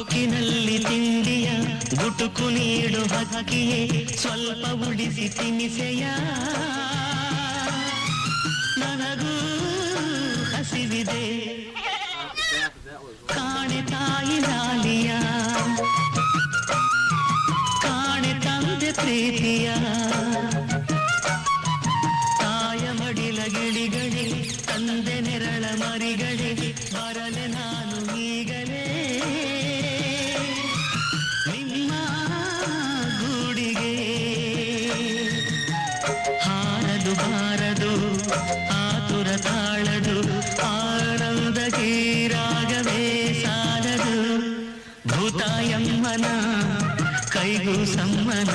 ಹೊಕ್ಕಿನಲ್ಲಿ ತಿಂಡಿಯ ಗುಟುಕು ನೀಡು ಹಕ್ಕಿಯೇ ಸ್ವಲ್ಪ ಉಳಿಸಿ ತಿನಿಸೆಯ ನನಗೂ ಹಸಿವಿದೆ ಕಾಣೆ ತಾಯಿ ಲಾಲಿಯ ಕಾಣೆ ತಂದೆ ಪ್ರೀತಿಯ ತಾಯ ಮಡಿಲ ಗಿಳಿಗಳೇ ತಂದೆ ನೆರಳ ಮರಿಗಳೇ ಬರಲೆ ನಾನು ಈಗಲೇ ನಿಮ್ಮ ಗೂಡಿಗೆ ಹಾರದು ಬಾರದು ಆತುರ ತಾಳದು ಆನಂದ ಗೀರಾಗವೇ ಸಾಲದು ಭೂತಾಯಮ್ಮನ ಕೈಗೂ ಸಮ್ಮನ